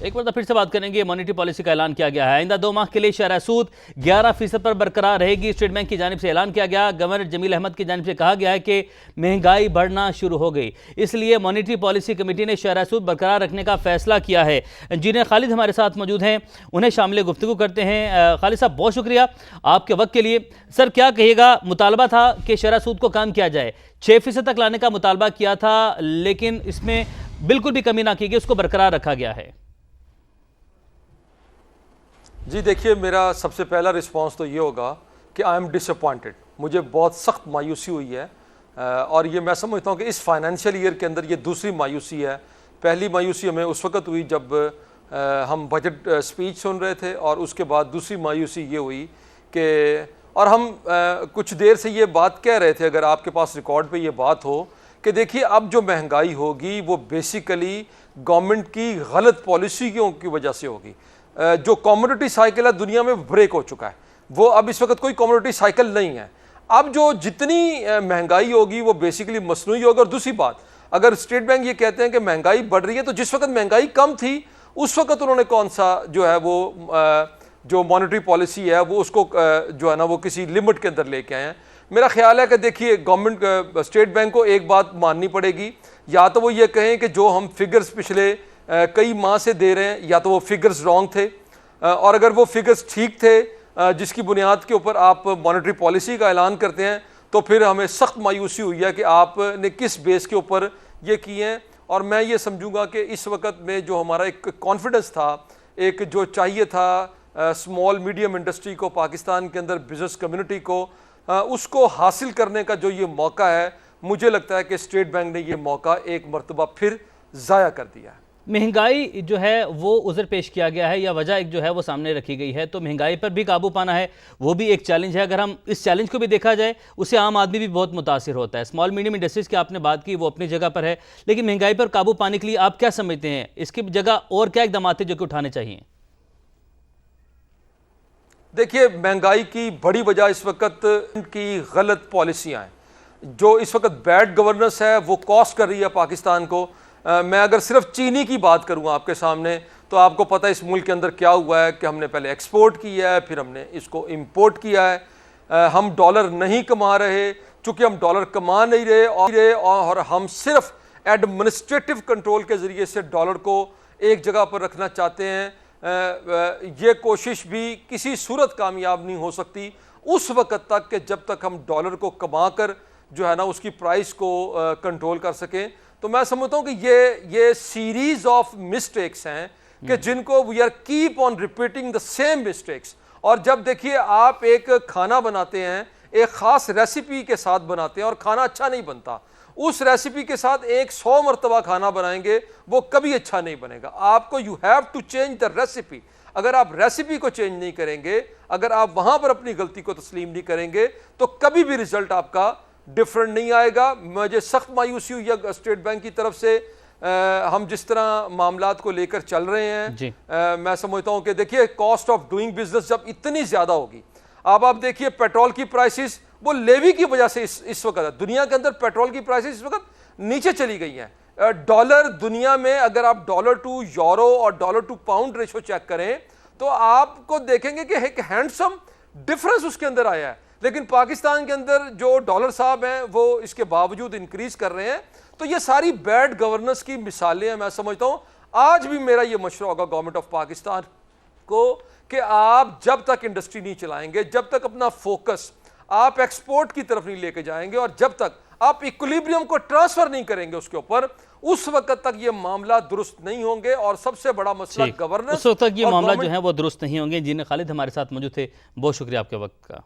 एक बार फिर से बात करेंगे। मॉनेटरी पॉलिसी का ऐलान किया गया है। आइंदा 2 माह के लिए शरह सूद 11% पर बरकरार रहेगी। स्टेट बैंक की जानिब से ऐलान किया गया। गवर्नर जमील अहमद की जानिब से कहा गया है कि महंगाई बढ़ना शुरू हो गई, इसलिए मॉनेटरी पॉलिसी कमेटी ने शरह सूद बरकरार रखने का फैसला किया है। इंजीनियर खालिद हमारे साथ मौजूद हैं, उन्हें शामिल गुफ्तगू करते हैं। खालिद साहब, बहुत शुक्रिया आपके वक्त के लिए। सर, क्या कहिएगा? मुतालबा था कि शरह सूद को कम किया जाए, 6% तक लाने का मुतालबा किया था, लेकिन इसमें बिल्कुल भी कमी ना की गई, उसको बरकरार रखा गया है। जी देखिए, मेरा सबसे पहला रिस्पांस तो ये होगा कि आई एम डिसअपॉइंटेड। मुझे बहुत सख्त मायूसी हुई है और ये मैं समझता हूँ कि इस फाइनेंशियल ईयर के अंदर ये दूसरी मायूसी है। पहली मायूसी हमें उस वक्त हुई जब हम बजट स्पीच सुन रहे थे, और उसके बाद दूसरी मायूसी ये हुई कि, और हम कुछ देर से ये बात कह रहे थे, अगर आपके पास रिकॉर्ड पे ये बात हो कि देखिए अब जो महंगाई होगी वो बेसिकली गवर्नमेंट की गलत पॉलिसियों की वजह से होगी। जो कमोडिटी साइकिल है दुनिया में ब्रेक हो चुका है, वो अब इस वक्त कोई कमोडिटी साइकिल नहीं है। अब जो जितनी महंगाई होगी वो बेसिकली मसनूई होगी। और दूसरी बात, अगर स्टेट बैंक ये कहते हैं कि महंगाई बढ़ रही है, तो जिस वक्त महंगाई कम थी उस वक्त उन्होंने कौन सा जो है वो जो मॉनेटरी पॉलिसी है वो उसको जो है ना वो किसी लिमिट के अंदर लेके आए हैं। मेरा ख्याल है कि देखिए, गवर्नमेंट स्टेट बैंक को एक बात माननी पड़ेगी, या तो वो ये कहें कि जो हम फिगर्स पिछले कई माह से दे रहे हैं या तो वो फिगर्स रॉन्ग थे, और अगर वो फिगर्स ठीक थे जिसकी बुनियाद के ऊपर आप मॉनेटरी पॉलिसी का ऐलान करते हैं, तो फिर हमें सख्त मायूसी हुई है कि आपने किस बेस के ऊपर ये किए हैं। और मैं ये समझूंगा कि इस वक्त में जो हमारा एक कॉन्फिडेंस था, एक जो चाहिए था स्मॉल मीडियम इंडस्ट्री को, पाकिस्तान के अंदर बिजनेस कम्युनिटी को, उसको हासिल करने का जो ये मौका है, मुझे लगता है कि स्टेट बैंक ने ये मौका एक मरतबा फिर ज़ाया कर दिया है। महंगाई जो है वो उज़र पेश किया गया है, या वजह एक जो है वो सामने रखी गई है, तो महंगाई पर भी काबू पाना है, वो भी एक चैलेंज है। अगर हम इस चैलेंज को भी देखा जाए, उससे आम आदमी भी बहुत मुतासिर होता है। स्मॉल मीडियम इंडस्ट्रीज़ की आपने बात की, वो अपनी जगह पर है, लेकिन महंगाई पर काबू पाने के लिए आप क्या समझते हैं, इसकी जगह और क्या इकदाम थे जो कि उठाने चाहिए? देखिए, महंगाई की बड़ी वजह इस वक्त की गलत पॉलिसियाँ हैं। जो इस वक्त बैड गवर्नेंस है वो कॉस्ट कर रही है पाकिस्तान को। मैं अगर सिर्फ चीनी की बात करूँ आपके सामने, तो आपको पता है इस मुल्क के अंदर क्या हुआ है कि हमने पहले एक्सपोर्ट किया है, फिर हमने इसको इंपोर्ट किया है। हम डॉलर नहीं कमा रहे, चूँकि हम डॉलर कमा नहीं रहे और हम सिर्फ एडमिनिस्ट्रेटिव कंट्रोल के ज़रिए से डॉलर को एक जगह पर रखना चाहते हैं। ये कोशिश भी किसी सूरत कामयाब नहीं हो सकती उस वक़्त तक कि जब तक हम डॉलर को कमा कर जो है ना उसकी प्राइस को कंट्रोल कर सकें। तो मैं समझता हूँ कि ये सीरीज ऑफ मिस्टेक्स हैं कि जिनको we are keep on repeating the same mistakes. और जब देखिए आप एक खाना बनाते हैं, एक ख़ास रेसिपी के साथ बनाते हैं और खाना अच्छा नहीं बनता, उस रेसिपी के साथ 100 मरतबा खाना बनाएंगे वो कभी अच्छा नहीं बनेगा। आपको you have to change the recipe. अगर आप रेसिपी को चेंज नहीं करेंगे, अगर आप वहाँ पर अपनी गलती को तस्लीम नहीं करेंगे, तो कभी भी रिजल्ट आपका डिफरेंट नहीं आएगा। मुझे सख्त मायूसी हुई है स्टेट बैंक की तरफ से। हम जिस तरह मामलात को लेकर चल रहे हैं, मैं समझता हूँ कि देखिए, कॉस्ट ऑफ डूइंग बिजनेस जब इतनी ज़्यादा होगी, अब आप देखिए पेट्रोल की प्राइसेस वो लेवी की वजह से इस वक्त दुनिया के अंदर पेट्रोल की प्राइसेस इस वक्त नीचे चली गई हैं। डॉलर दुनिया में, अगर आप डॉलर टू यूरो और dollar to pound ratio check करें, तो आपको देखेंगे कि एक हैंडसम डिफरेंस उसके अंदर आया है। लेकिन पाकिस्तान के अंदर जो डॉलर साहब हैं वो इसके बावजूद इंक्रीज कर रहे हैं। तो ये सारी बैड गवर्नेंस की मिसालें हैं। मैं समझता हूँ आज भी मेरा ये मशवरा होगा गवर्नमेंट ऑफ पाकिस्तान को कि आप जब तक इंडस्ट्री नहीं चलाएंगे, जब तक अपना फोकस आप एक्सपोर्ट की तरफ नहीं लेके जाएंगे, और जब तक आप इक्विलिब्रियम को ट्रांसफर नहीं करेंगे उसके ऊपर, उस वक्त तक ये मामला दुरुस्त नहीं होंगे। और सबसे बड़ा मसला गवर्नेंस, उस वक्त तक ये मामला जो है वो दुरुस्त नहीं होंगे। इंजीनियर खालिद हमारे साथ मौजूद थे, बहुत शुक्रिया आपके वक्त का।